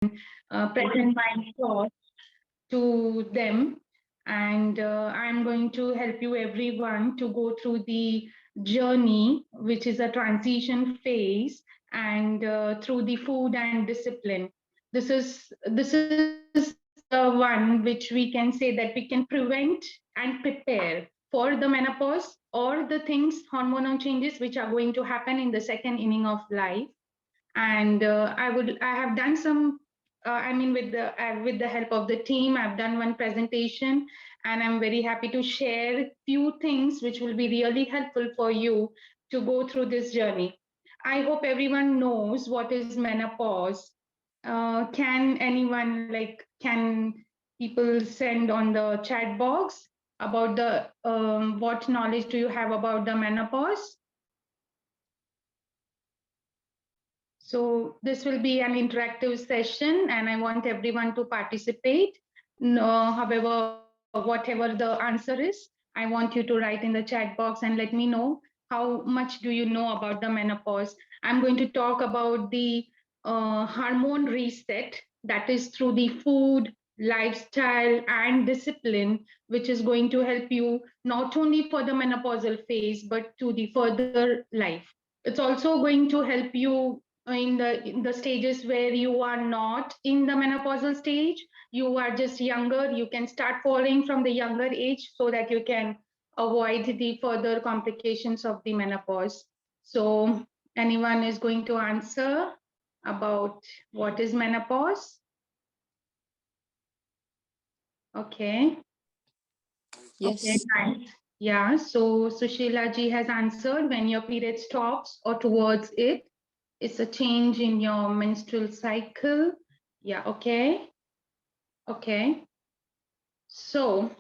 present my thoughts to them. And I'm going to help you everyone to go through the journey, which is a transition phase, and through the food and discipline. This is the one which we can say that we can prevent and prepare for the menopause or the things hormonal changes which are going to happen in the second inning of life. And I have done some with the help of the team, I've done one presentation, and I'm very happy to share few things which will be really helpful for you to go through this journey. I hope everyone knows what is menopause. Can anyone, like, can people send on the chat box about the what knowledge do you have about the menopause? So this will be an interactive session, and I want everyone to participate. No, however, whatever the answer is, I want you to write in the chat box and let me know how much do you know about the menopause. I'm going to talk about the hormone reset, that is through the food, lifestyle, and discipline, which is going to help you not only for the menopausal phase, but to the further life. It's also going to help you in the stages where you are not in the menopausal stage, you are just younger, you can start following from the younger age so that you can avoid the further complications of the menopause. So anyone is going to answer about what is menopause? Okay. Okay, Yes. nice. Yeah, so Sushila ji has answered, when your period stops or towards it, it's a change in your menstrual cycle. Yeah, okay. Okay. So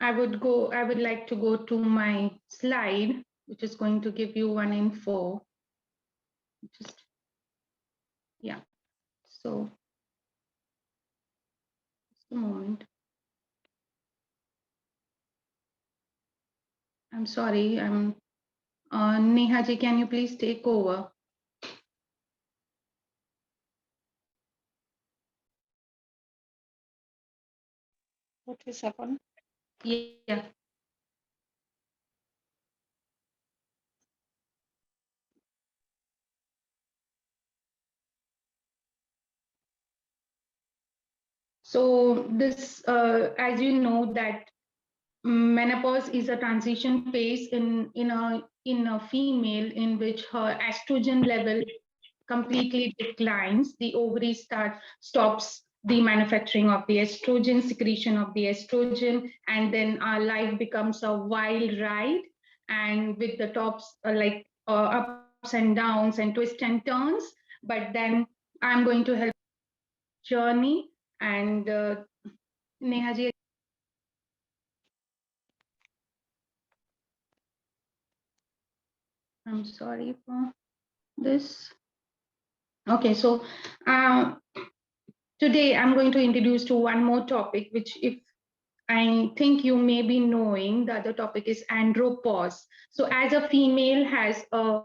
I would like to go to my slide, which is going to give you one info. Just, yeah. So just a moment. I'm sorry. Neha ji, can you please take over? What has happened? Yeah. So this, as you know, that menopause is a transition phase in a female in which her estrogen level completely declines. The ovary stops the manufacturing of the estrogen, secretion of the estrogen, and then our life becomes a wild ride, and with the tops ups and downs and twists and turns. But then I'm going to help journey, and Neha ji, I'm sorry for this. Okay, so uh, today I'm going to introduce to one more topic, which, if I think you may be knowing, the other topic is andropause. So as a female has a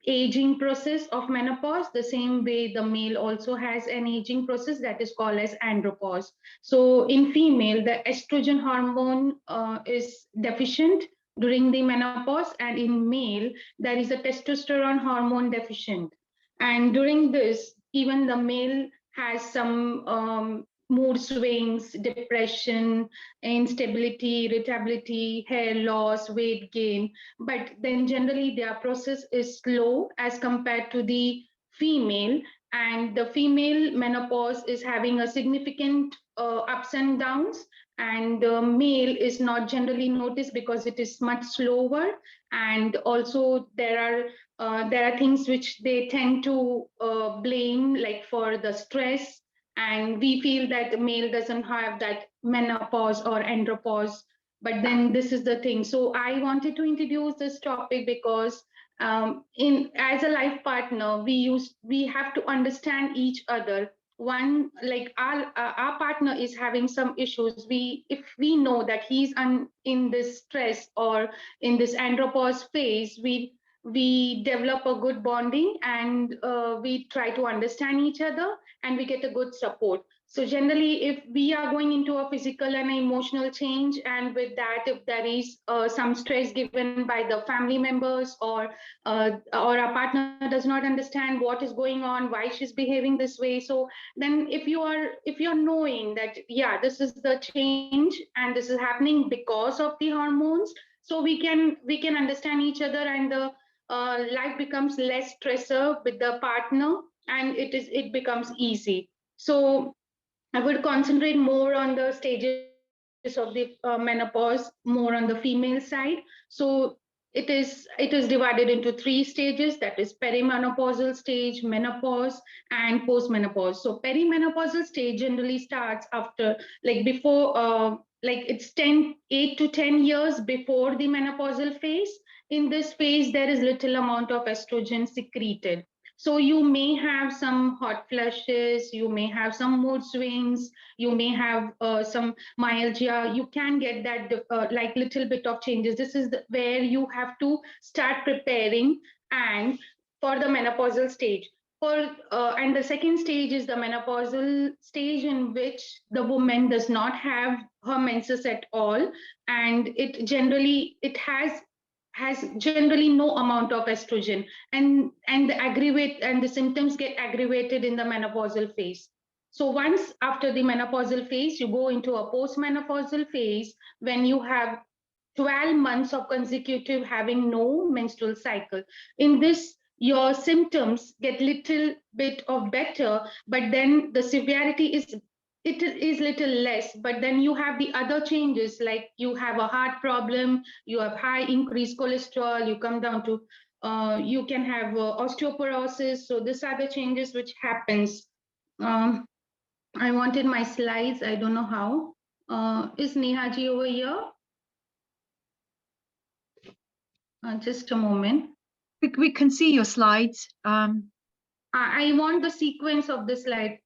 aging process of menopause, the same way the male also has an aging process that is called as andropause. So in female, the estrogen hormone is deficient during the menopause, and in male, there is a testosterone hormone deficient. And during this, even the male has some mood swings, depression, instability, irritability, hair loss, weight gain. But then generally their process is slow as compared to the female. And the female menopause is having a significant ups and downs. And the male is not generally noticed because it is much slower. And also there are things which they tend to blame, like for the stress, and we feel that the male doesn't have that menopause or andropause. But then this is the thing, so I wanted to introduce this topic because in as a life partner, we have to understand each other. One, like our partner is having some issues, we if we know that in this stress or in this andropause phase, we develop a good bonding, and we try to understand each other, and we get a good support. So generally, if we are going into a physical and emotional change, and with that, if there is some stress given by the family members, or our partner does not understand what is going on, why she's behaving this way, so then if you're knowing that, yeah, this is the change and this is happening because of the hormones, so we can understand each other, and the life becomes less stressor with the partner, and it becomes easy. So I would concentrate more on the stages of the menopause, more on the female side. So it is divided into three stages, that is perimenopausal stage, menopause, and postmenopause. So perimenopausal stage generally starts after, like before, like it's 8 to 10 years before the menopausal phase. In this phase, there is little amount of estrogen secreted, so you may have some hot flushes, you may have some mood swings, you may have some myalgia. You can get that like little bit of changes. This is where you have to start preparing and for the menopausal stage. And the second stage is the menopausal stage, in which the woman does not have her menses at all, and it has generally no amount of estrogen, and the symptoms get aggravated in the menopausal phase. So once after the menopausal phase, you go into a postmenopausal phase, when you have 12 months of consecutive having no menstrual cycle. In this, your symptoms get little bit of better, but then the severity is little less. But then you have the other changes, like you have a heart problem, you have high increased cholesterol, you come down to you can have osteoporosis. So these are the changes which happens. um, I wanted my slides, I don't know how. Is Nehaji over here? Just a moment. We can see your slides. I want the sequence of the slide.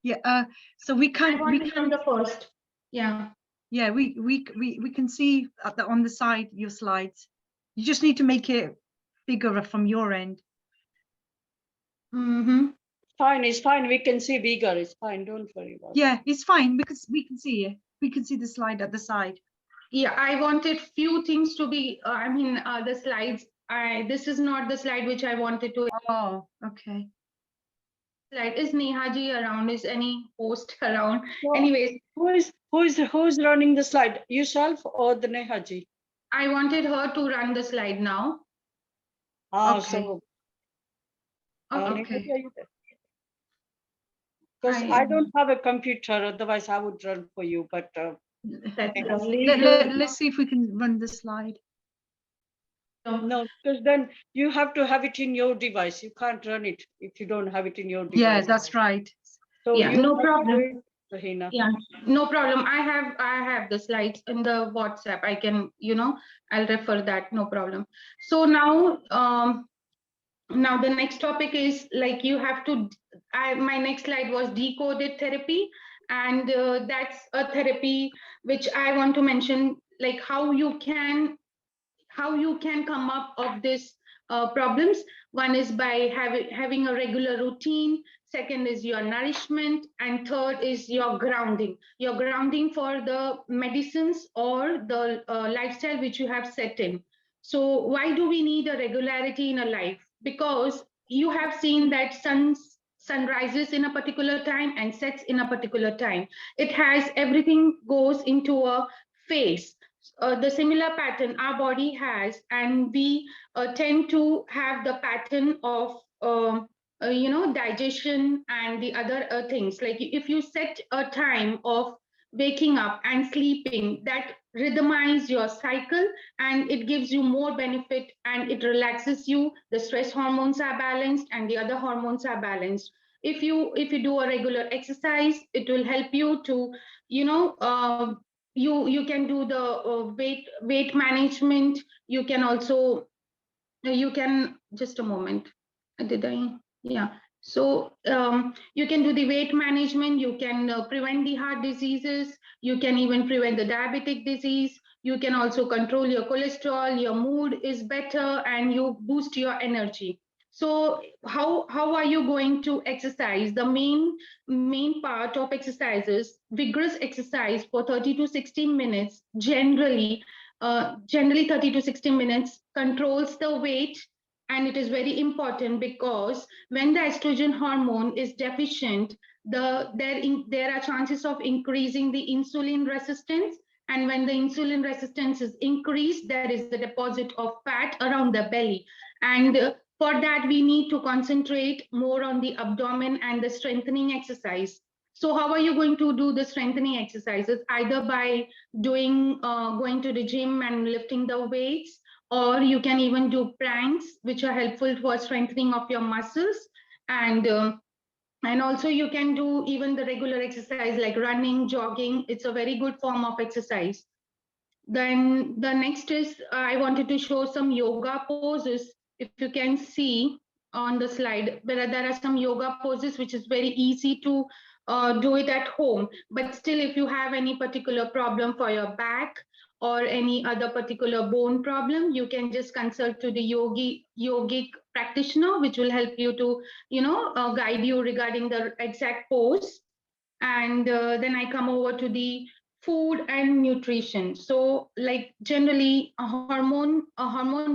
Yeah. So we I can. want it from the first. Yeah. Yeah. We can see on the side your slides. You just need to make it bigger from your end. Mm-hmm. Fine, it's fine. We can see bigger. It's fine. Don't worry about it. Yeah, it's fine because we can see it. We can see the slide at the side. Yeah, I wanted few things to be. The slides. This is not the slide which I wanted to. Oh, okay. Slide is Nehaji around? Is any host around? So, Anyways, who's running the slide? Yourself or the Nehaji? I wanted her to run the slide now. Ah, Okay. so Okay. Because I don't have a computer, otherwise I would run for you. But That's lovely. Let's see if we can run the slide. no, because then you have to have it in your device. You can't run it if you don't have it in your device. Yeah, that's right. So Yeah, you no have to problem. do it, Heena. Yeah, no problem. I have the slides in the WhatsApp. I can, I'll refer that, no problem. So now the next topic is, like, you have to, my next slide was decoded therapy, and that's a therapy which I want to mention, like how you can come up of this problems. One is by having a regular routine, second is your nourishment, and third is your grounding for the medicines or the lifestyle which you have set in. So why do we need a regularity in a life? Because you have seen that sun rises in a particular time and sets in a particular time. It has everything goes into a phase. The similar pattern our body has, and we tend to have the pattern of digestion and the other things. Like, if you set a time of waking up and sleeping, that rhythmize your cycle, and it gives you more benefit, and it relaxes you. The stress hormones are balanced and the other hormones are balanced. If you do a regular exercise, it will help you to, you know you can do the weight management. You can also, you can, just a moment, did I, yeah. So you can do the weight management, you can prevent the heart diseases, you can even prevent the diabetic disease, You can also control your cholesterol, your mood is better, and you boost your energy. So how are you going to exercise? The main part of exercise is vigorous exercise for 30 to 60 minutes. Generally 30 to 60 minutes controls the weight, and it is very important because when the estrogen hormone is deficient, there are chances of increasing the insulin resistance, and when the insulin resistance is increased, there is a deposit of fat around the belly. And for that, we need to concentrate more on the abdomen and the strengthening exercise. So how are you going to do the strengthening exercises? Either by going to the gym and lifting the weights, or you can even do pranks, which are helpful for strengthening of your muscles. And also you can do even the regular exercise like running, jogging. It's a very good form of exercise. Then the next is I wanted to show some yoga poses. If you can see on the slide, there are some yoga poses which is very easy to do it at home. But still, if you have any particular problem for your back or any other particular bone problem, you can just consult to the yogic practitioner, which will help you to guide you regarding the exact pose. And then I come over to the food and nutrition. So like generally hormone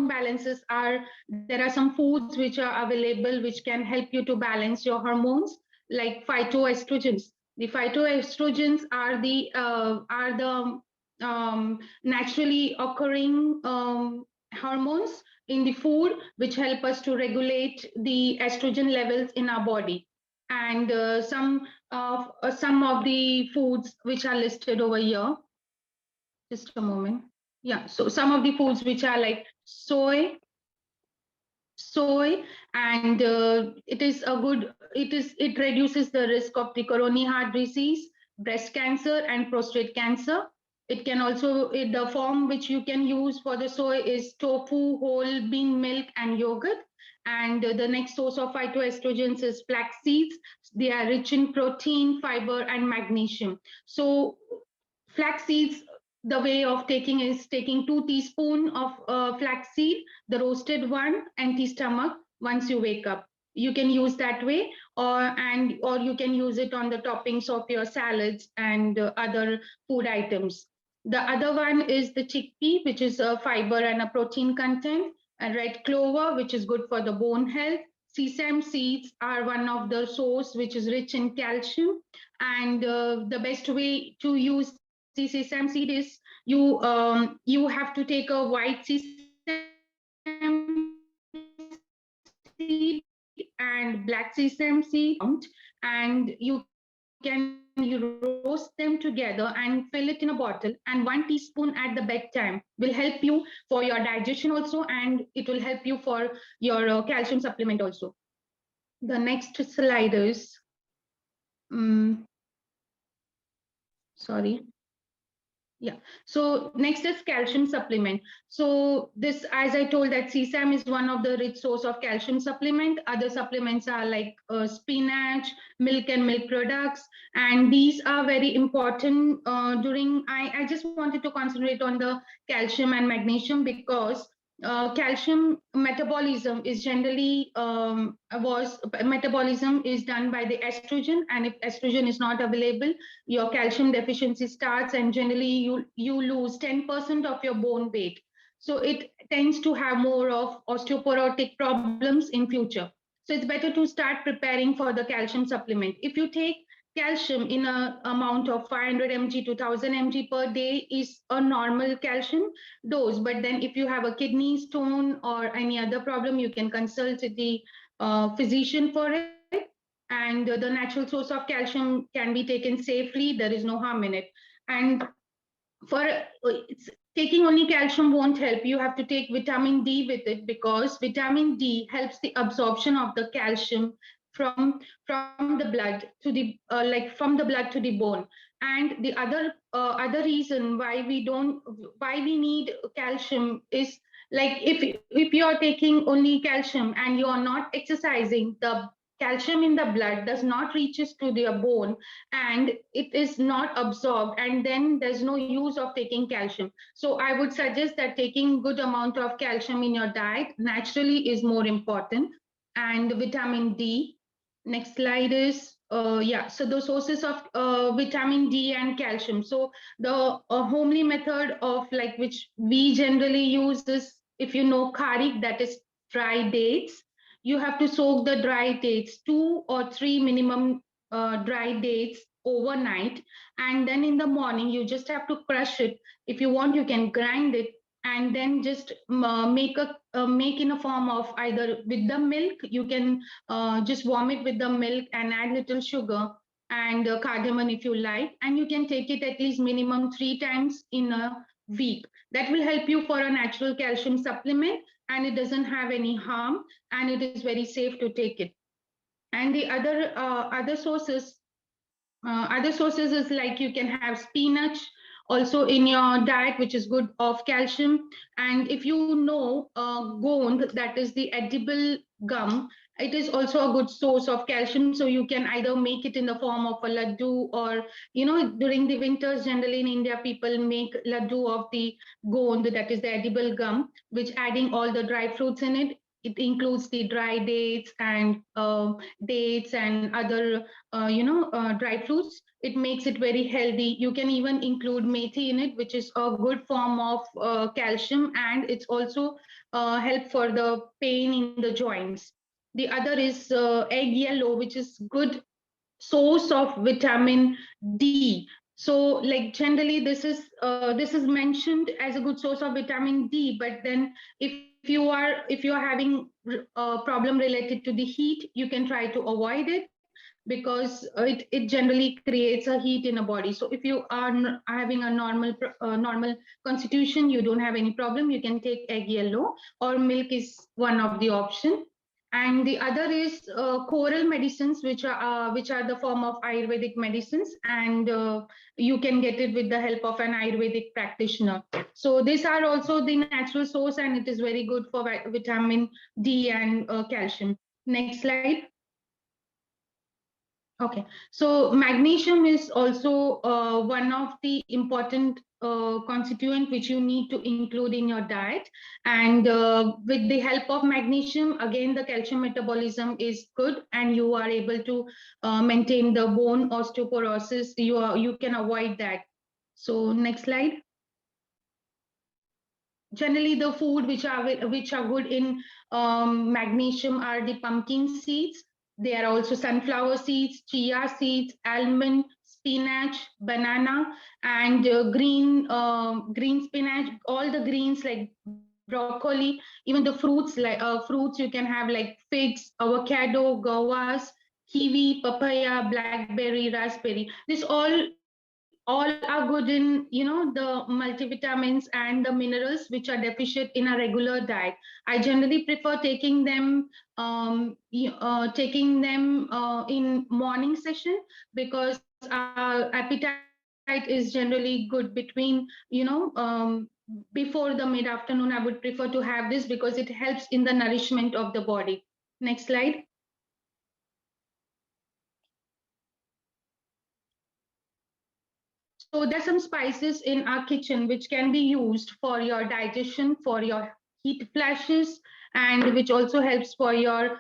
balances are, there are some foods which are available which can help you to balance your hormones, like phytoestrogens. The phytoestrogens are the naturally occurring hormones in the food which help us to regulate the estrogen levels in our body. And some of the foods which are listed over here. Just a moment. Yeah, so some of the foods which are like soy, and it reduces the risk of the coronary heart disease, breast cancer, and prostate cancer. It can also, the form which you can use for the soy is tofu, whole bean milk, and yogurt. And the next source of phytoestrogens is flax seeds. They are rich in protein, fiber, and magnesium. So flax seeds, the way of taking is taking 2 teaspoons of flaxseed, the roasted one, empty stomach once you wake up. You can use that way, or you can use it on the toppings of your salads and other food items. The other one is the chickpea, which is a fiber and a protein content, and red clover, which is good for the bone health. Sesame seeds are one of the source which is rich in calcium, and the best way to use the sesame seed is you have to take a white sesame seed and black sesame seed, and you can roast them together and fill it in a bottle, and 1 teaspoon at the bedtime will help you for your digestion also, and it will help you for your calcium supplement also. The next slide is um, sorry. Yeah. So next is calcium supplement. So this, as I told, that sesame is one of the rich source of calcium supplement. Other supplements are like spinach, milk and milk products, and these are very important during. I just wanted to concentrate on the calcium and magnesium because calcium metabolism is generally metabolism is done by the estrogen, and if estrogen is not available, your calcium deficiency starts, and generally you lose 10% of your bone weight. So it tends to have more of osteoporotic problems in future. So it's better to start preparing for the calcium supplement. If you take calcium in a amount of 500 mg to 1000 mg per day is a normal calcium dose. But then if you have a kidney stone or any other problem, you can consult the physician for it. And the natural source of calcium can be taken safely. There is no harm in it. And for taking only calcium won't help. You have to take vitamin D with it, because vitamin D helps the absorption of the calcium from the blood to the from the blood to the bone. And the other reason why we need calcium is, like, if you're taking only calcium and you're not exercising, calcium in the blood does not reaches to the bone, and it is not absorbed, and then there's no use of taking calcium. So I would suggest that taking good amount of calcium in your diet naturally is more important. And vitamin D. Next slide is yeah, so the sources of vitamin D and calcium. So the homely method of like which we generally use is, if you know kharik, that is dry dates. You have to soak the dry dates, 2 or 3 minimum dry dates overnight, and then in the morning you just have to crush it. If you want, you can grind it, and then just make in a form of either with the milk. You can just warm it with the milk and add little sugar and cardamom if you like, and you can take it at least minimum 3 times in a week. That will help you for a natural calcium supplement, and it doesn't have any harm, and it is very safe to take it. And the other sources is like you can have spinach also in your diet, which is good of calcium. And if you know gond, that is the edible gum, it is also a good source of calcium. So you can either make it in the form of a laddu, or during the winters generally in India people make laddu of the gond, that is the edible gum, which adding all the dry fruits in it. It includes the dry dates and other dry fruits. It makes it very healthy. You can even include methi in it, which is a good form of calcium, and it's also help for the pain in the joints. The other is egg yellow, which is good source of vitamin D. So like generally this is mentioned as a good source of vitamin D, but then if you are having a problem related to the heat, you can try to avoid it, because it generally creates a heat in a body. So if you are having a normal constitution, you don't have any problem, you can take egg yellow, or milk is one of the option. And the other is coral medicines, which are the form of Ayurvedic medicines, and you can get it with the help of an Ayurvedic practitioner. So these are also the natural source, and it is very good for vitamin D and calcium. Next slide. Okay, so magnesium is also one of the important constituent which you need to include in your diet. And with the help of magnesium, again, the calcium metabolism is good, and you are able to maintain the bone osteoporosis. You can avoid that. So next slide. Generally, the food which are good in magnesium are the pumpkin seeds. There are also sunflower seeds, chia seeds, almond, spinach, banana, and green spinach. All the greens like broccoli, even the fruits like fruits you can have like figs, avocado, guavas, kiwi, papaya, blackberry, raspberry. This all are good in the multivitamins and the minerals which are deficient in a regular diet. I generally prefer taking them in morning session, because our appetite is generally good between before the mid afternoon. I would prefer to have this because it helps in the nourishment of the body. Next slide. So there are some spices in our kitchen which can be used for your digestion, for your heat flashes, and which also helps for your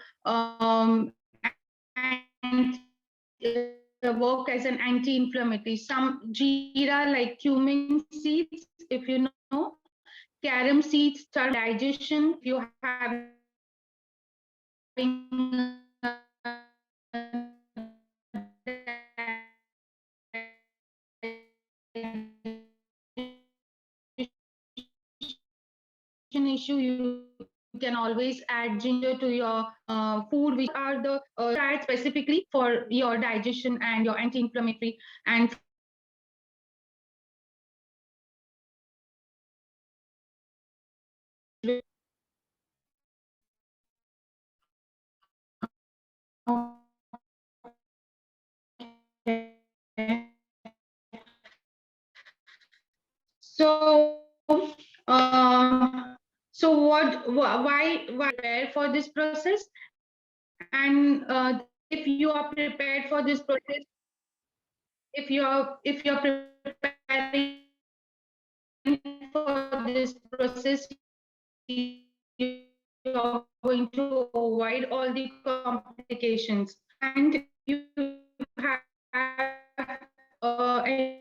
work as an anti-inflammatory. Some jeera like cumin seeds, if you know, carom seeds, turmeric digestion. If you're having issue, you can always add ginger to your food, which are the diet specifically for your digestion and your anti-inflammatory. And for the so so what why prepare for this process. And if you are prepared for this process, if you're preparing for this process, you're going to avoid all the complications. And if you have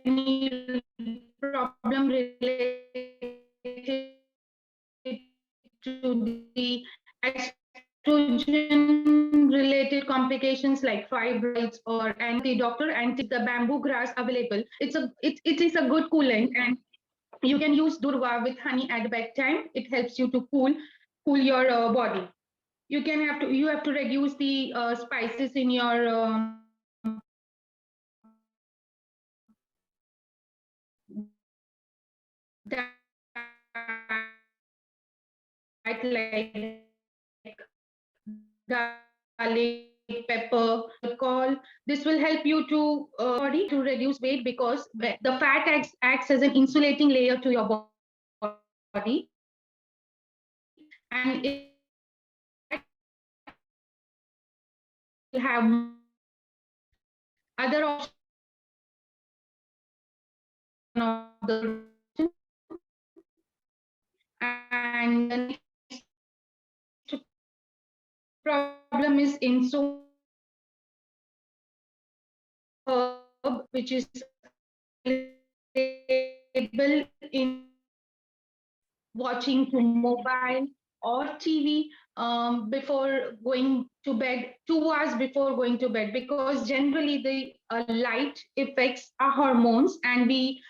any problem related to the estrogen related complications like fibroids or any doctor, and the bamboo grass available, it is a good coolant, and you can use durva with honey at bedtime. It helps you to cool your body. You have to reduce the spices in your diet, like garlic, pepper, call. This will help you to body to reduce weight, because the fat acts as an insulating layer to your body, and it will have other option is and the next problem is insomnia. Herb which is available in watching to mobile or TV before going to bed, 2 hours before going to bed, because generally the light affects our hormones and we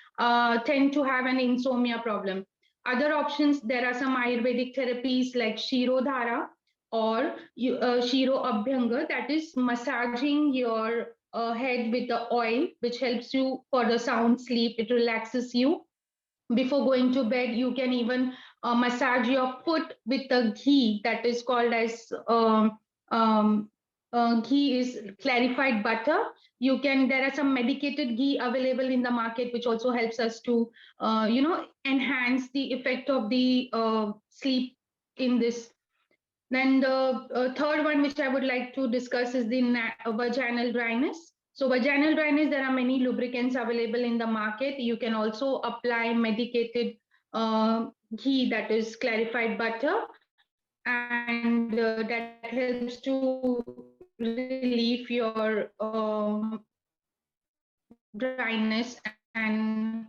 tend to have an insomnia problem. Other options, there are some Ayurvedic therapies like Shirodhara or Shiro Abhyanga, that is massaging your head with the oil, which helps you for the sound sleep. It relaxes you before going to bed. You can even massage your foot with the ghee, that is called as ghee is clarified butter. You can, there are some medicated ghee available in the market which also helps us to enhance the effect of the sleep in this. Then the third one, which I would like to discuss, is the vaginal dryness. So vaginal dryness, there are many lubricants available in the market. You can also apply medicated ghee, that is clarified butter, and that helps to relieve your dryness. And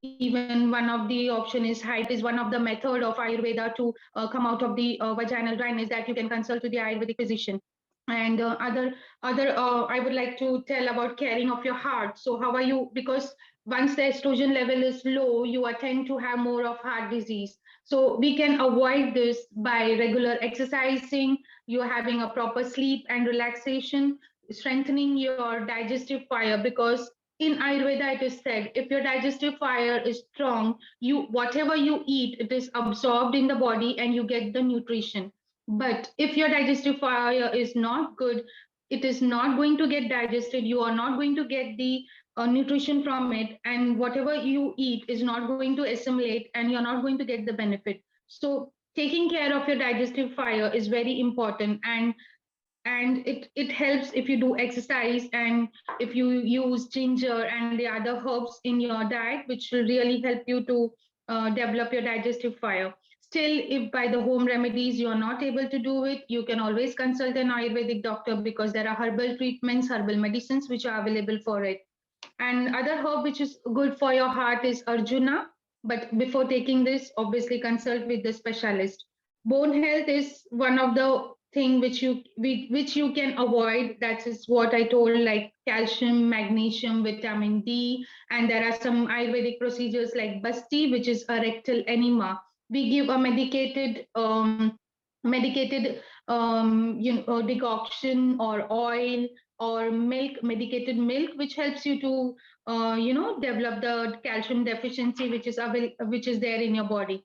even one of the option is hydration. That is one of the method of Ayurveda to come out of the vaginal dryness, that you can consult to the Ayurvedic physician. And other I would like to tell about caring of your heart. So how are you, because once the estrogen level is low, you are tend to have more of heart disease. So we can avoid this by regular exercising, you having a proper sleep and relaxation, strengthening your digestive fire, because in Ayurveda it is said, if your digestive fire is strong, you whatever you eat, it is absorbed in the body and you get the nutrition. But if your digestive fire is not good, it is not going to get digested. You are not going to get the nutrition from it, and whatever you eat is not going to assimilate, and you're not going to get the benefit. So taking care of your digestive fire is very important, and it helps if you do exercise and if you use ginger and the other herbs in your diet, which will really help you to develop your digestive fire. Still, if by the home remedies you are not able to do it, you can always consult an Ayurvedic doctor, because there are herbal treatments, herbal medicines which are available for it. And other herb which is good for your heart is Arjuna. But before taking this, obviously consult with the specialist. Bone health is one of the thing which you can avoid. That is what I told, like calcium, magnesium, vitamin D, and there are some Ayurvedic procedures like Basti, which is a rectal enema. We give a medicated decoction or oil or milk, medicated milk, which helps you to develop the calcium deficiency which is there in your body.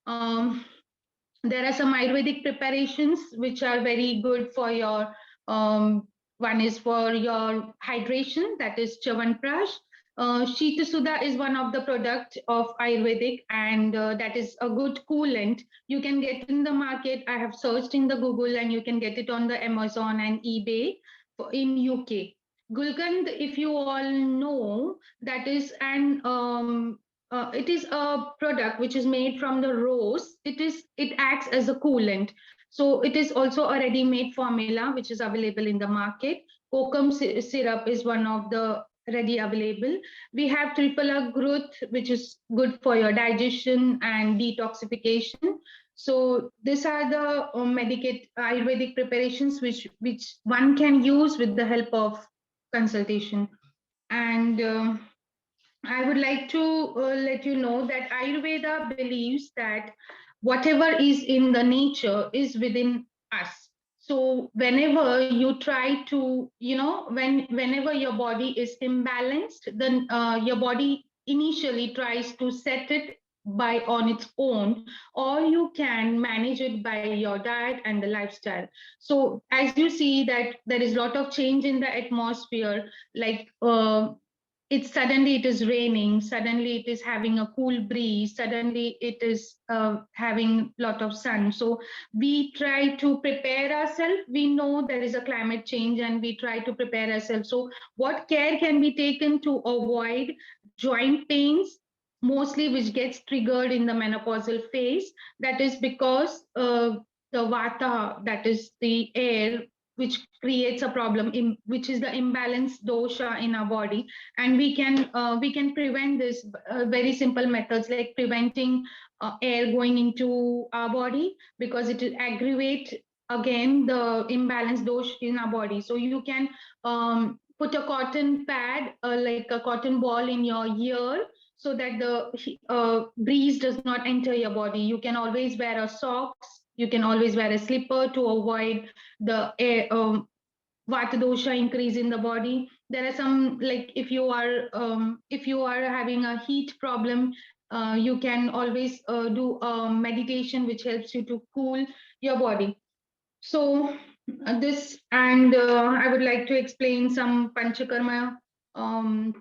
um, there are some Ayurvedic preparations which are very good for your one is for your hydration, that is Chavanprash. Shita Sudha is one of the product of Ayurvedic, and that is a good coolant. You can get in the market. I have searched in the Google, and you can get it on the Amazon and eBay in UK. Gulkand, if you all know, that is it is a product which is made from the rose. It acts as a coolant. So it is also a ready-made formula which is available in the market. Kokum syrup is one of the ready available. We have triple growth, which is good for your digestion and detoxification. So these are the medicate Ayurvedic preparations which one can use with the help of consultation. And I would like to let you know that Ayurveda believes that whatever is in the nature is within us. So whenever you try to, whenever your body is imbalanced, then your body initially tries to set it by on its own, or you can manage it by your diet and the lifestyle. So as you see that there is a lot of change in the atmosphere, like it is raining, suddenly it is having a cool breeze, suddenly it is having a lot of sun. So we try to prepare ourselves. We know there is a climate change and we try to prepare ourselves. So what care can be taken to avoid joint pains, mostly which gets triggered in the menopausal phase? That is because the vata, that is the air, which creates a problem, which is the imbalanced dosha in our body. And we can prevent this very simple methods, like preventing air going into our body, because it will aggravate again the imbalanced dosha in our body. So you can put a cotton pad, like a cotton ball in your ear, so that the breeze does not enter your body. You can always wear a socks, you can always wear a slipper to avoid the air, vata dosha increase in the body. There are some, like if you are having a heat problem, you can always do a meditation which helps you to cool your body. So this, and I would like to explain some panchakarma um,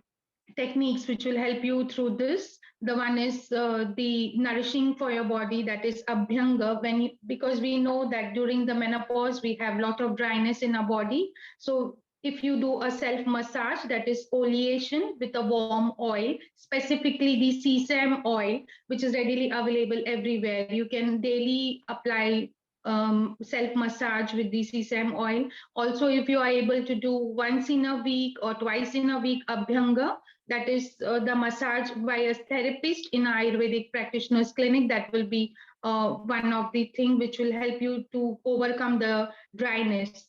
techniques which will help you through this. The one is the nourishing for your body, that is abhyanga. Because we know that during the menopause we have a lot of dryness in our body. So if you do a self massage, that is oleation with a warm oil, specifically the sesame oil, which is readily available everywhere. You can daily apply self massage with the sesame oil. Also, if you are able to do once in a week or twice in a week abhyanga, that is the massage by a therapist in Ayurvedic practitioners clinic, that will be one of the thing which will help you to overcome the dryness.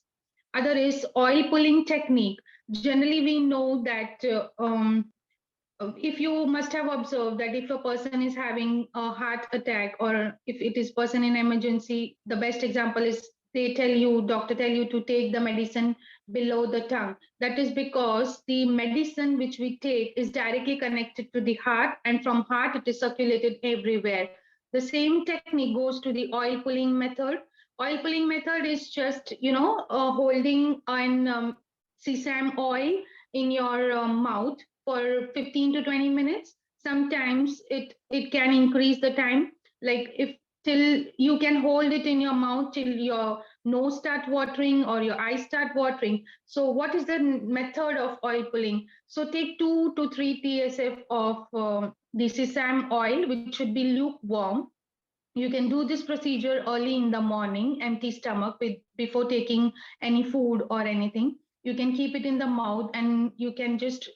Other is oil pulling technique. Generally, we know that if you must have observed that if a person is having a heart attack, or if it is person in emergency, the best example is doctor tell you to take the medicine below the tongue. That is because the medicine which we take is directly connected to the heart, and from heart it is circulated everywhere. The same technique goes to the oil pulling method. Oil pulling method is just, holding an sesame oil in your mouth for 15 to 20 minutes. Sometimes it can increase the time, like if till you can hold it in your mouth till your nose start watering or your eyes start watering. So what is the method of oil pulling? So take 2 to 3 tsf of the sesame oil, which should be lukewarm. You can do this procedure early in the morning, empty stomach, before taking any food or anything. You can keep it in the mouth, and you can just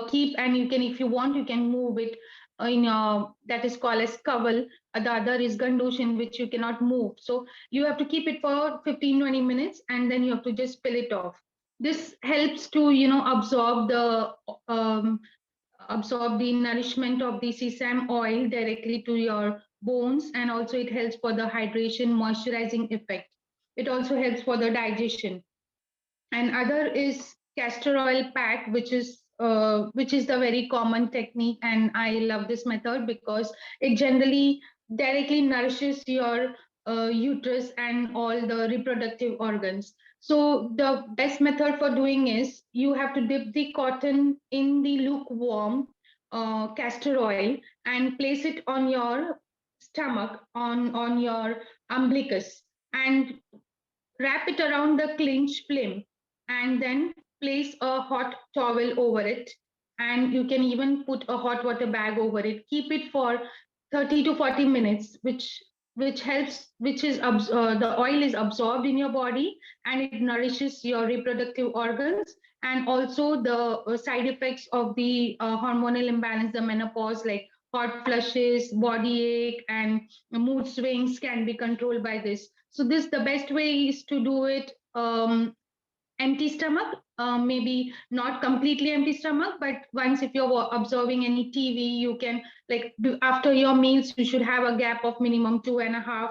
keep, and you can, if you want, you can move it in that is called as kaval. The other is gandosh, in which you cannot move. So you have to keep it for 15-20 minutes, and then you have to just spill it off. This helps to um, absorb the nourishment of the sesame oil directly to your bones, and also it helps for the hydration moisturizing effect. It also helps for the digestion. And other is castor oil pack, which is the very common technique, and I love this method because it generally directly nourishes your uterus and all the reproductive organs. So the best method for doing is you have to dip the cotton in the lukewarm castor oil and place it on your stomach, on your umbilicus, and wrap it around the clinch flame, and then place a hot towel over it, and you can even put a hot water bag over it. Keep it for 30 to 40 minutes, which helps, the oil is absorbed in your body, and it nourishes your reproductive organs, and also the side effects of the hormonal imbalance, the menopause, like hot flushes, body ache, and mood swings can be controlled by this. So this, the best way is to do it empty stomach, maybe not completely empty stomach, but once, if you're observing any TV, you can, like, after your meals you should have a gap of minimum 2.5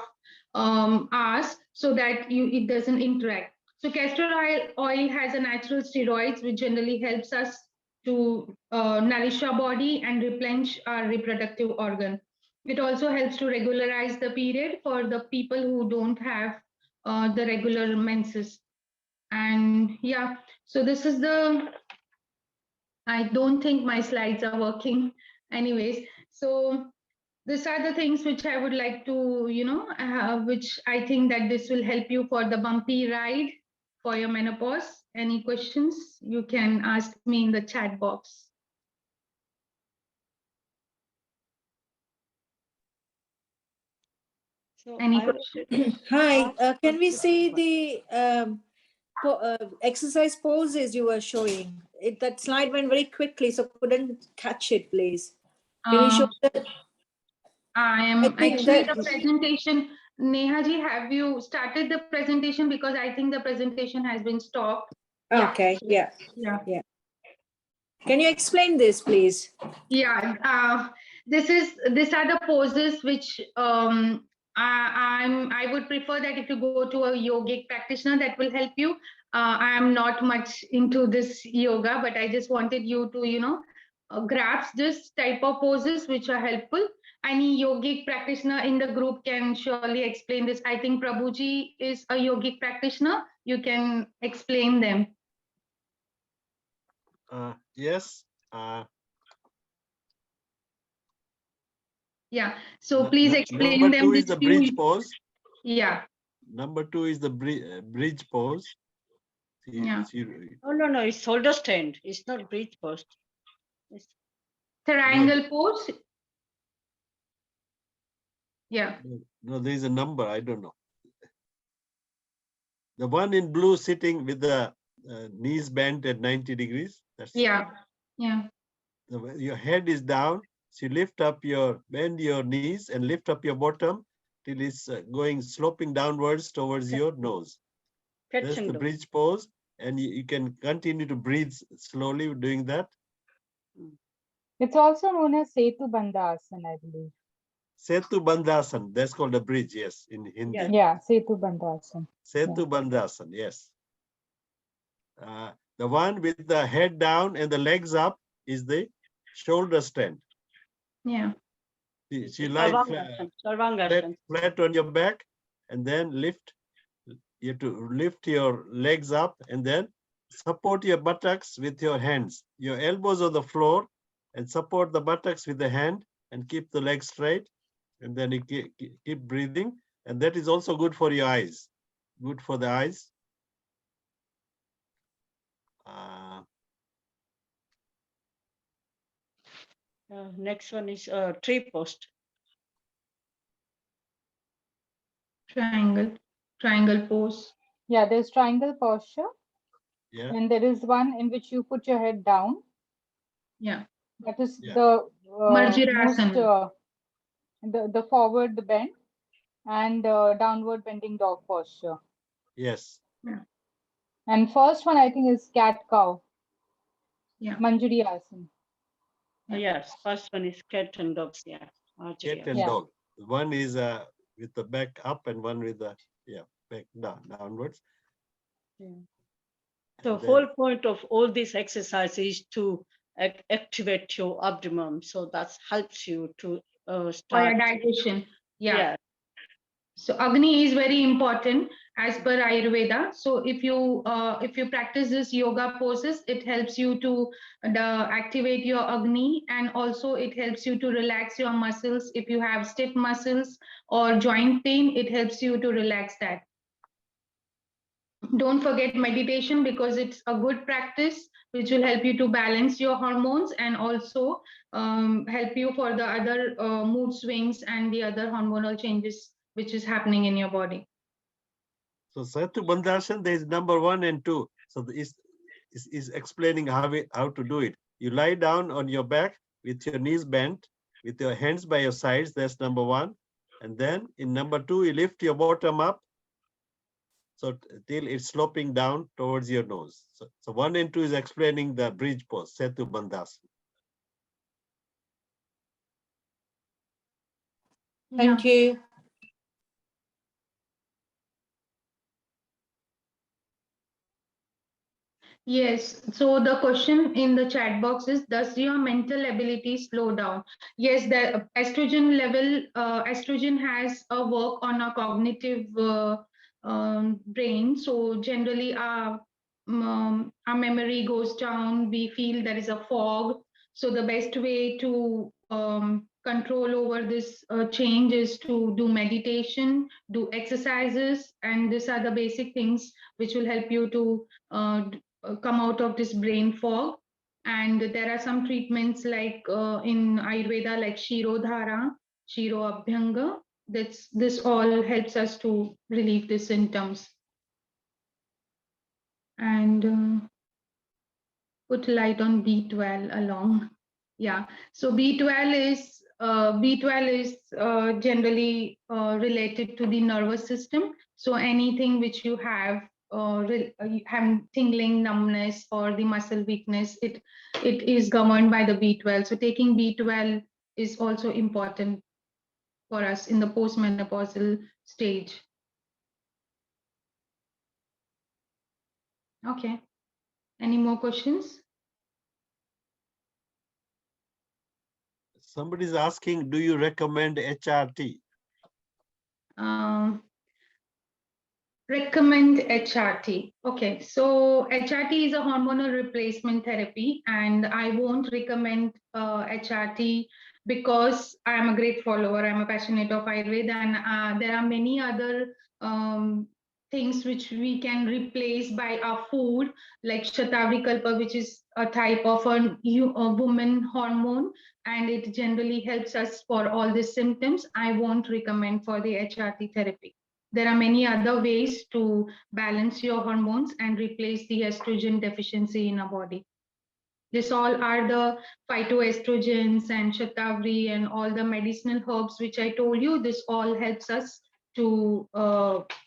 hours, so that it doesn't interact. So castor oil has a natural steroids which generally helps us to nourish our body and replenish our reproductive organ. It also helps to regularize the period for the people who don't have the regular menses. And yeah, so this is the, I don't think my slides are working. Anyways, so these are the things which I would like to, which I think that this will help you for the bumpy ride for your menopause. Any questions, you can ask me in the chat box. So Any I questions? Hi, can we see the exercise poses you were showing? That slide went very quickly, so couldn't catch it, please. Can you show that? I I am think actually that- the presentation. Neha ji, have you started the presentation? Because I think the presentation has been stopped. Okay, yeah. Yeah. Can you explain this, please? Yeah, these are the poses which I would prefer that if you go to a yogic practitioner, that will help you. I am not much into this yoga, but I just wanted you to grasp this type of poses which are helpful. Any yogic practitioner in the group can surely explain this. I think Prabhuji is a yogic practitioner. You can explain them. Yes. Yeah. So please explain Number them. 2 is the bridge pose. Yeah. Number 2 is the bridge pose. Yeah. no, it's shoulder stand. It's not bridge post. It's Triangle pose. Yeah. No, there is a number. I don't know. The one in blue sitting with the knees bent at 90 degrees. That's Yeah. Yeah. your head is down. So you bend your knees and lift up your bottom till it's sloping downwards towards your nose. That's the Ketchendo. bridge pose. And you can continue to breathe slowly doing that. It's also known as Setu Bandhasana, I believe. Setu Bandhasan. That's called a bridge, yes, in Hindi. Yes. Yeah, Setu Bandhasana. Setu Bandhasan, yes. The one with the head down and the legs up is the shoulder stand. Yeah. She lies Sarvangasana. flat on your back, and then you have to lift your legs up and then support your buttocks with your hands. Your elbows on the floor, and support the buttocks with the hand and keep the legs straight. And then you keep breathing. And that is also good for your eyes. Good for the eyes. Next one is tree post. Triangle pose. Yeah, there's triangle posture. Yeah. And there is one in which you put your head down. Yeah. That is Yeah. the Marjirasana. the forward bend and downward bending dog posture. Yes. And first one I think is cat cow. Yeah. Manjari Asana. Yes, first one is cat and dogs. Yeah. Cat and Yeah. dog. One is with the back up and one with the back downwards. Yeah. The And whole point of all this exercise is to activate your abdomen. So that helps you to For your start. digestion. Yeah. Yeah. So Agni is very important. as per Ayurveda. So if you practice this yoga poses, it helps you to activate your Agni, and also it helps you to relax your muscles. If you have stiff muscles or joint pain, it helps you to relax that. Don't forget meditation, because it's a good practice which will help you to balance your hormones, and also help you for the other mood swings and the other hormonal changes which is happening in your body. So Setu Bandhasana, there is number 1 and 2. So is explaining how to do it. You lie down on your back with your knees bent, with your hands by your sides. That's number 1. And then in number 2, you lift your bottom up, so till it's sloping down towards your nose. So 1 and 2 is explaining the bridge pose, Setu Bandhasana. Thank you. Yes, so the question in the chat box is, does your mental ability slow down? Yes, the estrogen level, estrogen has a work on our cognitive brain. So generally our memory goes down, we feel there is a fog. So the best way to control over this change is to do meditation, do exercises, and these are the basic things which will help you to come out of this brain fog. And there are some treatments like in Ayurveda, like Shirodhara, Shiro Abhyanga. This all helps us to relieve the symptoms. And put light on B12 along. Yeah, so B12 is generally related to the nervous system. So anything which you have tingling, numbness, or the muscle weakness, it is governed by the B12. So taking B12 is also important for us in the postmenopausal stage. Okay, any more questions? Somebody's asking, do you recommend HRT? Recommend HRT. Okay, so HRT is a hormonal replacement therapy, and I won't recommend HRT because I'm a great follower. I'm a passionate of Ayurveda, and there are many other things which we can replace by our food, like Shatavari Kalpa, which is a type of a woman hormone, and it generally helps us for all these symptoms. I won't recommend for the HRT therapy. There are many other ways to balance your hormones and replace the estrogen deficiency in our body. This all are the phytoestrogens and Shatavari and all the medicinal herbs which I told you. This all helps us to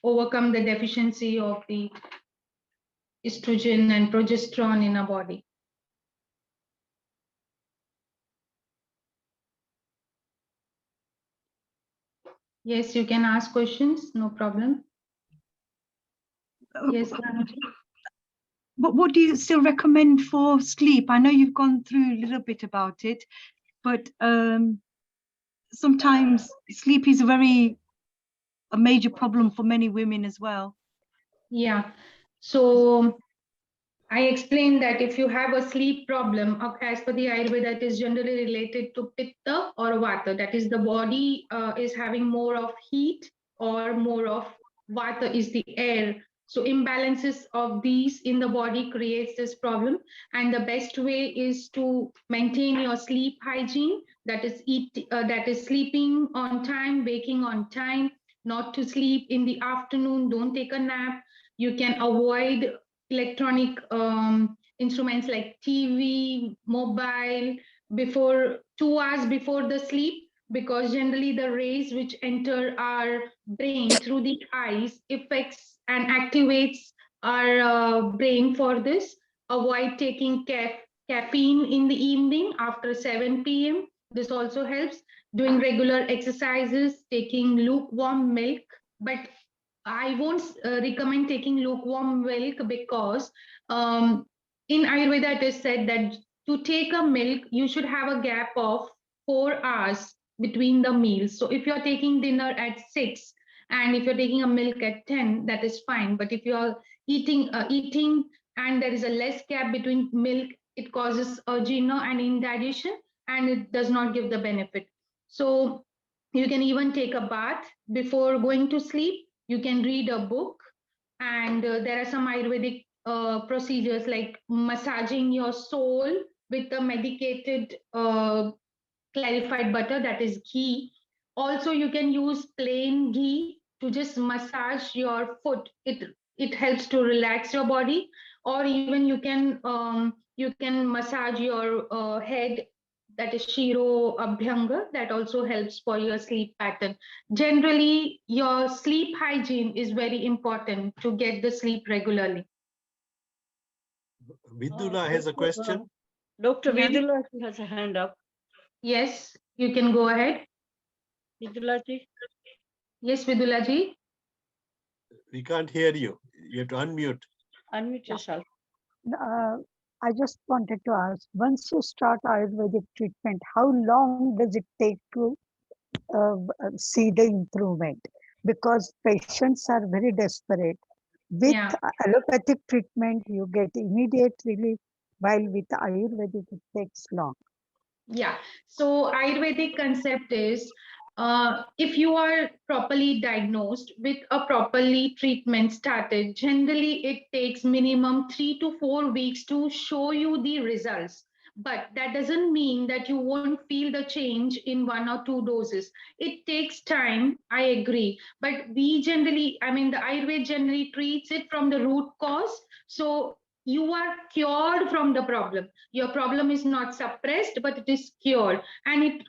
overcome the deficiency of the estrogen and progesterone in our body. Yes, you can ask questions, no problem. Yes, Bhanuji. But what do you still recommend for sleep? I know you've gone through a little bit about it, but sometimes sleep is a major problem for many women as well. Yeah, so I explained that if you have a sleep problem, as per the Ayurveda, it is generally related to Pitta or Vata. That is, the body is having more of heat or more of Vata is the air. So imbalances of these in the body creates this problem. And the best way is to maintain your sleep hygiene. That is sleeping on time, waking on time, not to sleep in the afternoon. Don't take a nap. You can avoid electronic instruments like TV, mobile before 2 hours before the sleep, because generally the rays which enter our brain through the eyes affects and activates our brain for this. Avoid taking caffeine in the evening after 7 p.m. This also helps. Doing regular exercises, taking lukewarm milk, but I won't recommend taking lukewarm milk because in Ayurveda it is said that to take a milk, you should have a gap of 4 hours between the meals. So if you're taking dinner at 6 And if you're taking a milk at 10, that is fine. But if you're eating and there is a less gap between milk, it causes agina and indigestion, and it does not give the benefit. So you can even take a bath before going to sleep. You can read a book, and there are some Ayurvedic procedures like massaging your soul with the medicated clarified butter, that is ghee. Also, you can use plain ghee to just massage your foot. It helps to relax your body, or even you can massage your head. That is Shiro Abhyanga. That also helps for your sleep pattern. Generally, your sleep hygiene is very important to get the sleep regularly. Vidula has a question. Dr. Yeah. Vidula has a hand up. Yes, you can go ahead. Vidula ji. Yes, Vidula ji. We can't hear you. You have to unmute. Unmute yourself. I just wanted to ask, once you start Ayurvedic treatment, how long does it take to see the improvement? Because patients are very desperate. With Yeah. allopathic treatment, you get immediate relief, while with Ayurvedic, it takes long. Yeah. So Ayurvedic concept is if you are properly diagnosed with a properly treatment started, generally it takes minimum 3 to 4 weeks to show you the results. But that doesn't mean that you won't feel the change in 1 or 2 doses. It takes time, I agree. But we generally, I mean, the Ayurveda generally treats it from the root cause. So you are cured from the problem. Your problem is not suppressed, but it is cured. And it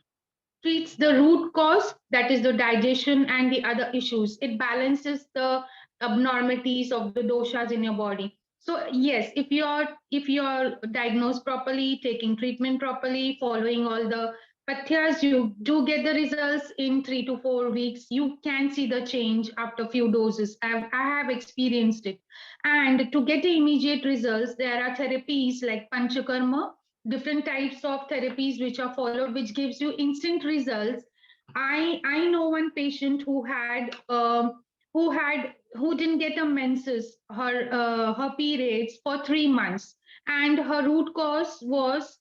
treats the root cause, that is the digestion and the other issues. It balances the abnormalities of the doshas in your body. So yes, if you're diagnosed properly, taking treatment properly, following all the pathyas, you do get the results in 3 to 4 weeks. You can see the change after few doses. I have experienced it. And to get the immediate results, there are therapies like panchakarma, different types of therapies which are followed, which gives you instant results. I know one patient who didn't get a menses, her periods for 3 months, and her root cause was,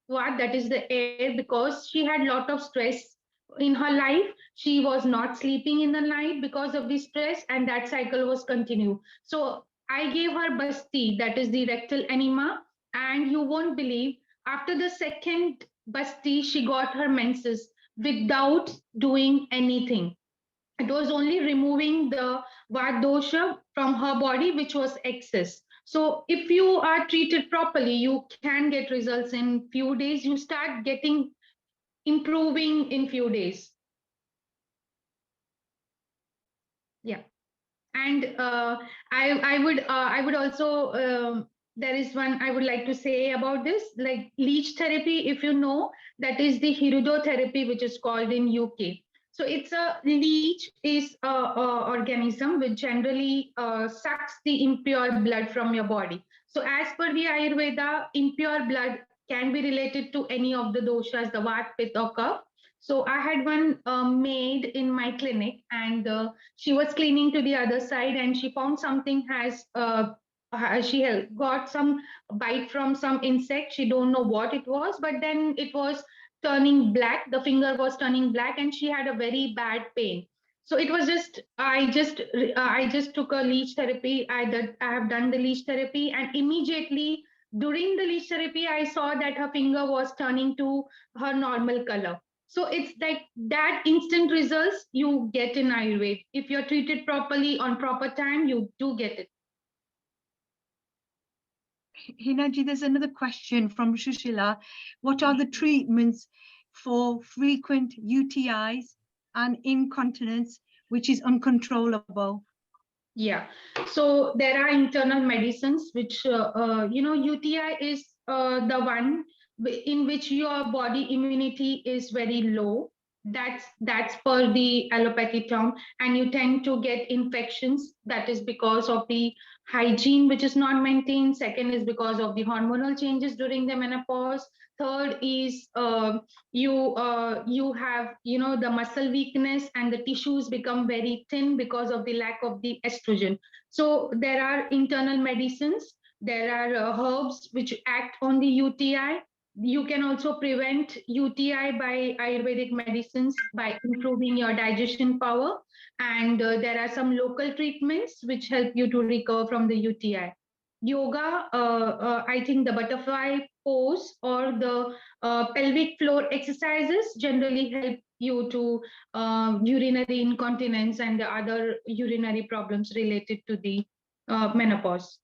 what that is the air, because she had lot of stress in her life. She was not sleeping in the night because of the stress, and that cycle was continued. So I gave her basti, that is the rectal enema, and you won't believe, after the second basti, she got her menses without doing anything. It was only removing the Vata dosha from her body, which was excess. So if you are treated properly, you can get results in few days. You start getting improving in few days. Yeah. And I would also there is one I would like to say about this, like leech therapy. If you know, that is the hirudo which is called in UK. So it's a leech is a organism which generally sucks the impure blood from your body. So as per the Ayurveda, impure blood can be related to any of the doshas, the Vata, Pitta, or Kapha. So I had one maid in my clinic, and she was cleaning to the other side, and she found something she got some bite from some insect. She don't know what it was, but then it was turning black. The finger was turning black, and she had a very bad pain. So it was just I just took a leech therapy. I have done the leech therapy, and immediately during the leech therapy, I saw that her finger was turning to her normal color. So it's like that instant results you get in Ayurveda. If you're treated properly on proper time, you do get it. Hinaji, there's another question from Shushila. What are the treatments for frequent UTIs and incontinence, which is uncontrollable? Yeah. So there are internal medicines which, UTI is the one in which your body immunity is very low. That's per the allopathy term, and you tend to get infections. That is because of the hygiene, which is not maintained. Second is because of the hormonal changes during the menopause. Third is you have the muscle weakness and the tissues become very thin because of the lack of the estrogen. So there are internal medicines, there are herbs which act on the UTI. You can also prevent UTI by Ayurvedic medicines by improving your digestion power, and there are some local treatments which help you to recover from the UTI. Yoga, I think the butterfly pose or the pelvic floor exercises generally help you to urinary incontinence and the other urinary problems related to the menopause.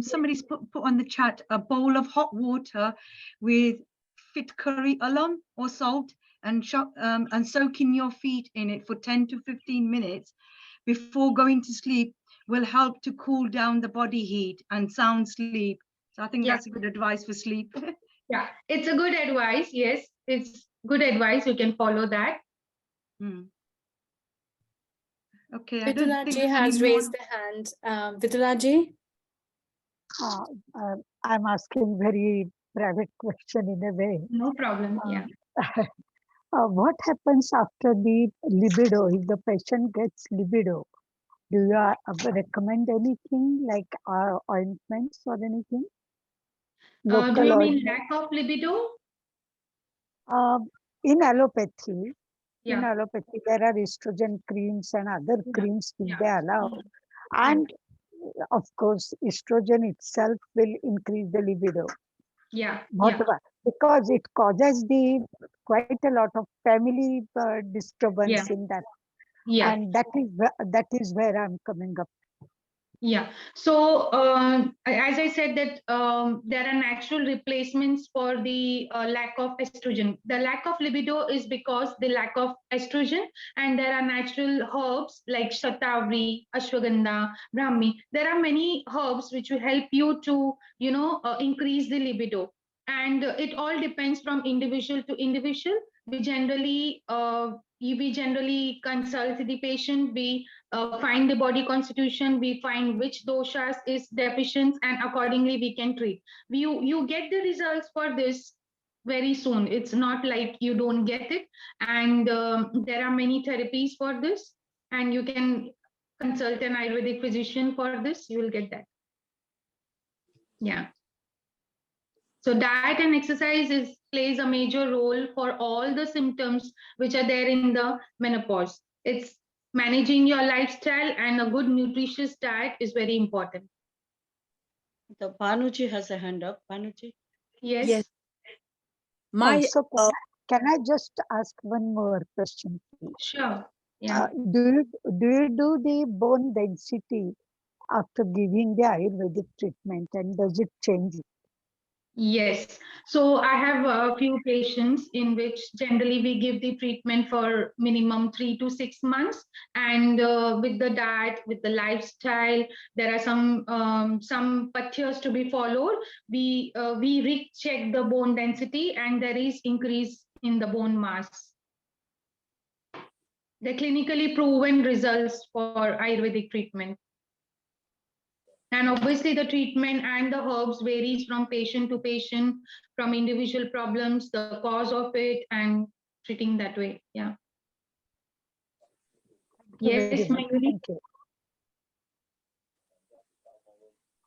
Somebody's put on the chat a bowl of hot water with fit curry alum or salt and soaking your feet in it for 10 to 15 minutes before going to sleep will help to cool down the body heat and sound sleep. So I think Yeah. that's good advice for sleep. Yeah, it's a good advice. Yes, it's good advice. You can follow that. Okay, I don't think Vidulaji has any more. raised the hand. Vidulaji? I'm asking very private question in a way. No problem. Yeah. What happens after the libido if the patient gets libido? Do you recommend anything like ointments or anything? Do Local you mean ointment? lack of libido? In allopathy, Yeah. there are estrogen creams and other creams which Yeah. they allow. And of course, estrogen itself will increase the libido. Yeah. Whatever, because it causes quite a lot of family disturbance in that. Yeah. And that is where I'm coming up. Yeah. So as I said that there are natural replacements for the lack of estrogen. The lack of libido is because the lack of estrogen, and there are natural herbs like shatavari, ashwagandha, brahmi. There are many herbs which will help you to increase the libido, and it all depends from individual to individual. We generally consult the patient. We find the body constitution, we find which doshas is deficient, and accordingly we can treat. You get the results for this very soon. It's not like you don't get it, and there are many therapies for this, and you can consult an Ayurvedic physician for this. You will get that. Yeah. So diet and exercise plays a major role for all the symptoms which are there in the menopause. It's managing your lifestyle, and a good nutritious diet is very important. The Banuji has a hand up. Banuji. Yes. Yes. My So can I just ask one more question, please? Sure. Yeah. Do you do the bone density after giving the Ayurvedic treatment, and does it change? Yes. So I have a few patients in which generally we give the treatment for minimum 3 to 6 months, and with the diet, with the lifestyle, there are some pathyas to be followed. We recheck the bone density, and there is increase in the bone mass. The clinically proven results for Ayurvedic treatment. And obviously the treatment and the herbs varies from patient to patient, from individual problems, the cause of it, and treating that way. Yeah. Yes, Mayuri. Thank you.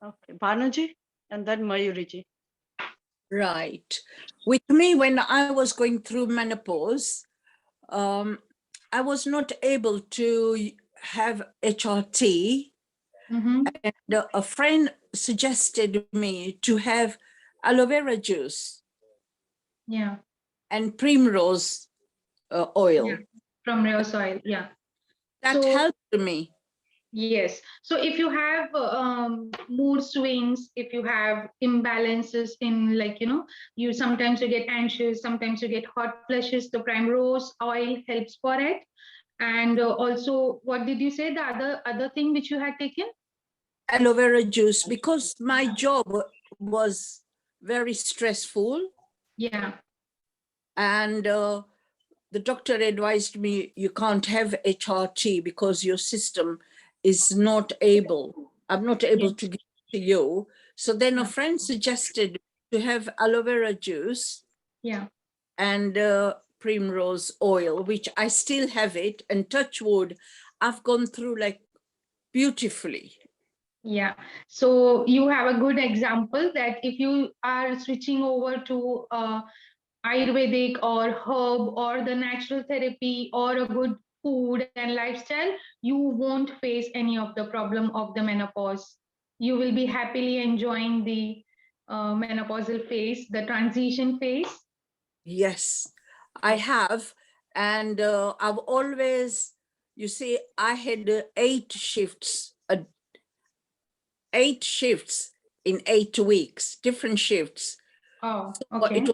Okay, Banuji, and then Mayuriji. Right. With me, when I was going through menopause, I was not able to have HRT. And a friend suggested me to have aloe vera juice. Yeah. And primrose oil. Yeah. From rose oil. Yeah. That helped me. Yes. So if you have mood swings, if you have imbalances in, like, you sometimes you get anxious, sometimes you get hot flushes, the primrose oil helps for it. And also, what did you say? The other thing which you had taken? Aloe vera juice, because my job was very stressful. Yeah. And the doctor advised me, you can't have HRT because your system is not able, I'm not able Yes. to give to you. So then a Yeah. friend suggested to have aloe vera juice Yeah. and primrose oil, which I still have it, and touch wood, I've gone through like beautifully. Yeah. So you have a good example that if you are switching over to Ayurvedic or herb or the natural therapy or a good food and lifestyle, you won't face any of the problem of the menopause. You will be happily enjoying the menopausal phase, the transition phase. Yes, I have. And I've always, you see, I had 8 shifts in 8 weeks, different shifts. Oh, But okay.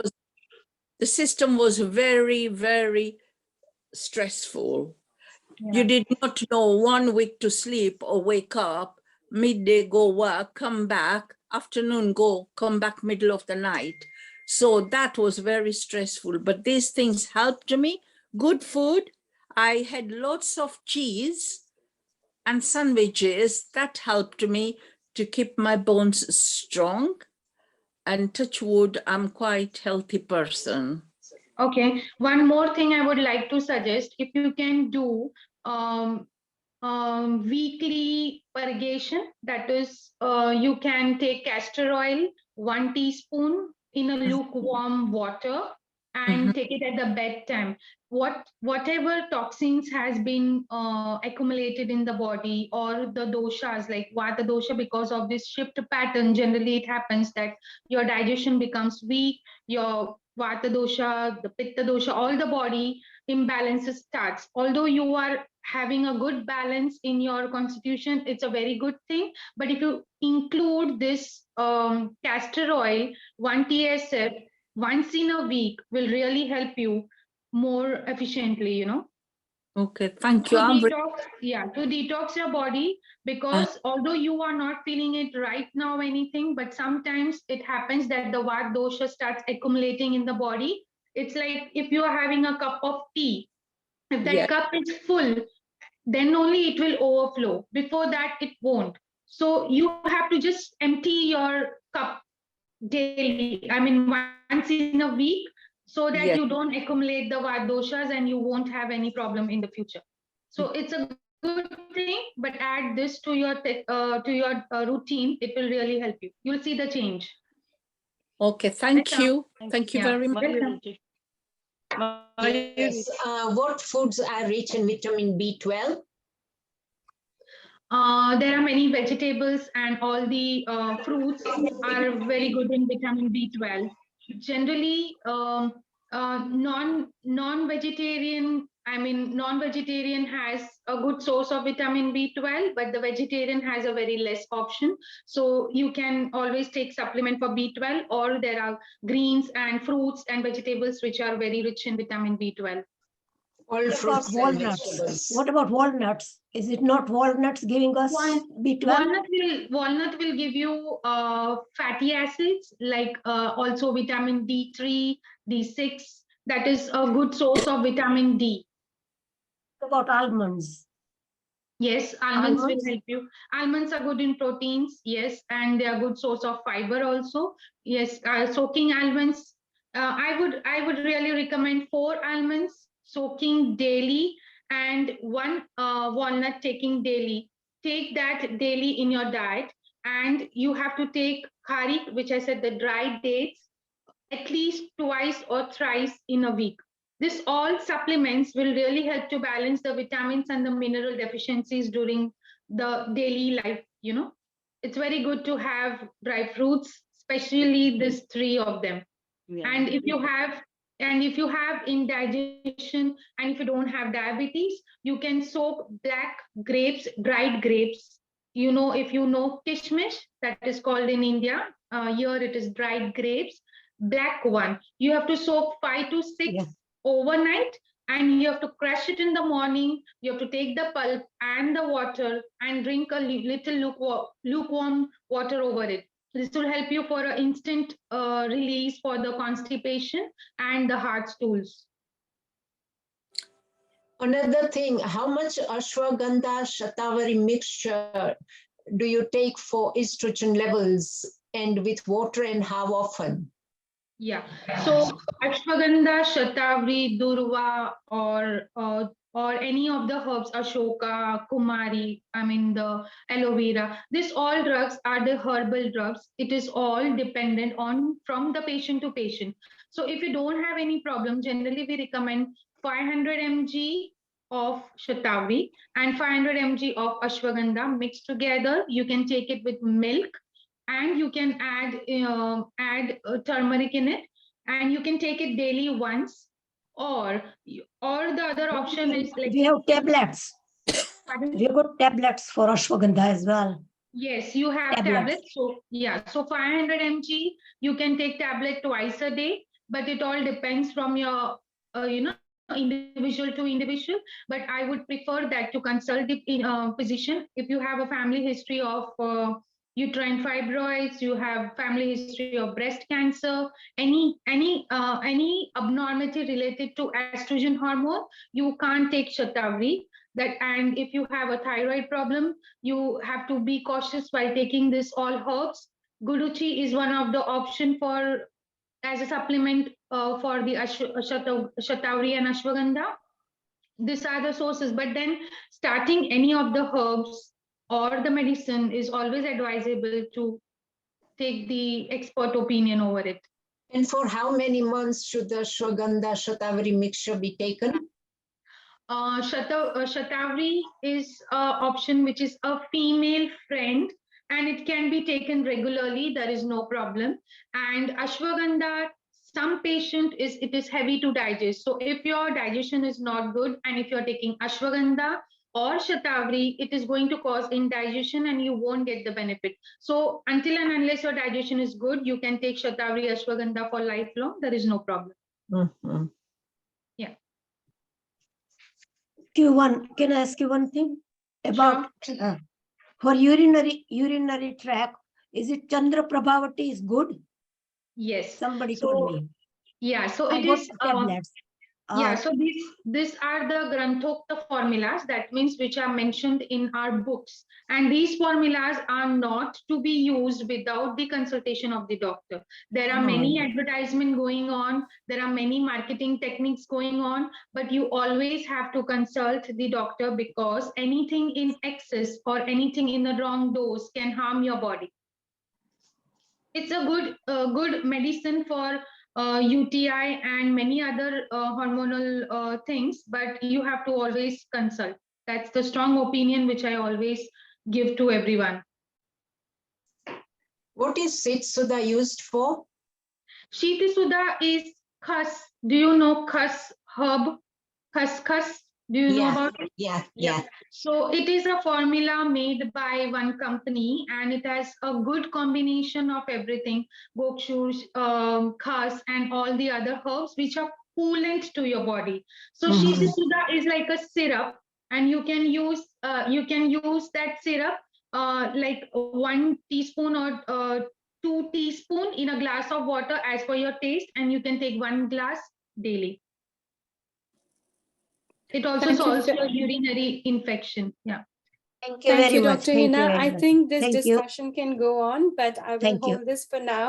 the system was very, very stressful. You Yeah. did not know 1 week to sleep or wake up, midday go work, come back, afternoon go, come back middle of the night. So that was very stressful, but these things helped me. Good food. I had lots of cheese and sandwiches that helped me to keep my bones strong. And touch wood, I'm quite healthy person. Okay. One more thing I would like to suggest, if you can do um, weekly purgation, that is, you can take castor oil, 1 teaspoon in a lukewarm water, Mhm. and take it at the bedtime. Whatever toxins has been accumulated in the body, or the doshas like vata dosha, because of this shift pattern, generally it happens that your digestion becomes weak, your vata dosha, the pitta dosha, all the body imbalances starts. Although you are having a good balance in your constitution, it's a very good thing. But if you include this castor oil, 1 tsf, once in a week, will really help you more efficiently, Okay, thank to you. detox. Yeah, to detox your body, because although you are not feeling it right now anything, but sometimes it happens that the vat dosha starts accumulating in the body. It's like if you are having a cup of tea, if that Yeah, cup is full, then only it will overflow. Before that, it won't. So you have to just empty your cup daily. I mean, once in a week, so that you don't yeah. accumulate the Vata doshas and you won't have any problem in the future. So it's a good thing, but add this to your routine. It will really help you. You'll see the change. Okay, thank Welcome. you. Thank Thank you Yeah, very much. welcome. Yes. What foods are rich in vitamin B12? There are many vegetables, and all the fruits are very good in vitamin B12. Generally, non-vegetarian, I mean, non-vegetarian has a good source of vitamin B12, but the vegetarian has a very less option. So you can always take supplement for B12, or there are greens and fruits and vegetables which are very rich in vitamin B12. All What about fruits and walnuts? vegetables. What about walnuts? Is it not walnuts giving us B12? Walnut will give you fatty acids, like also vitamin D3, D6. That is a good source of vitamin D. What about almonds? Yes, almonds will Almonds? help you. Almonds are good in proteins, yes, and they are good source of fiber also. Yes, soaking almonds. I would really recommend 4 almonds soaking daily, and one walnut taking daily. Take that daily in your diet, and you have to take kharik, which I said, the dried dates, at least twice or thrice in a week. This all supplements will really help to balance the vitamins and the mineral deficiencies during the daily life. It's very good to have dry fruits, especially these 3 of them. Yeah. And if you have indigestion, and if you don't have diabetes, you can soak black grapes, dried grapes. If you know kishmish, that is called in India, here it is dried grapes, black one. You have to soak 5 to 6 Yeah. overnight, and you have to crush it in the morning. You have to take the pulp and the water and drink a little lukewarm water over it. This will help you for an instant release for the constipation and the heart stools. Another thing, how much ashwagandha shatavari mixture do you take for estrogen levels, and with water, and how often? Yeah. So ashwagandha, shatavari, durva, or any of the herbs, ashoka, kumari, I mean the aloe vera. This all drugs are the herbal drugs. It is all dependent on from the patient to patient. So if you don't have any problem, generally we recommend 500 mg of shatavari and 500 mg of ashwagandha mixed together. You can take it with milk, and you can add turmeric in it, and you can take it daily once, or the other option is like, We have tablets. pardon? We have got tablets for ashwagandha as well. Yes, you have tablets. So yeah, so 500 mg, you can take tablet twice a day, but it all depends from your, individual to individual. But I would prefer that to consult the physician. If you have a family history of uterine fibroids, you have family history of breast cancer, any abnormality related to estrogen hormone, you can't take shatavari. That, and if you have a thyroid problem, you have to be cautious while taking this all herbs. Guduchi is one of the option for as a supplement for the shatavari and ashwagandha. These are the sources, but then starting any of the herbs or the medicine is always advisable to take the expert opinion over it. And for how many months should the ashwagandha shatavari mixture be taken? Shatavari is an option which is a female friend, and it can be taken regularly. There is no problem. And ashwagandha, some patient it is heavy to digest. So if your digestion is not good, and if you're taking ashwagandha or shatavari, it is going to cause indigestion and you won't get the benefit. So until and unless your digestion is good, you can take shatavari, ashwagandha for lifelong. There is no problem. Mm-hmm. Yeah. Can I ask you one thing about for urinary tract? Is it Chandra Prabhavati is good? Yes. Somebody So, told me. yeah, so I it got is tablets. yeah, so these are the Granthokta formulas, that means which are mentioned in our books, and these formulas are not to be used without the consultation of the doctor. There are many advertisement going on, there are many marketing techniques going on, but you always have to consult the doctor, because anything in excess or anything in the wrong dose can harm your body. It's a good medicine for UTI and many other hormonal things, but you have to always consult. That's the strong opinion which I always give to everyone. What is Sitsuda used for? Shiti Sudha is khas. Do you know khas herb? Khaskhas. Do you know about it? Yeah. So it is a formula made by one company, and it has a good combination of everything, gokshush, khas, and all the other herbs which are coolant to your body. So Shiti Sudha is like a syrup, and you can use that syrup like 1 teaspoon or 2 teaspoon in a glass of water as per your taste, and you can take 1 glass daily. It also solves your urinary infection. Yeah. Thank you very much. Dr. Thank you Heena. very I much. think this Thank you. discussion can go on, but I will Thank you. hold this for now.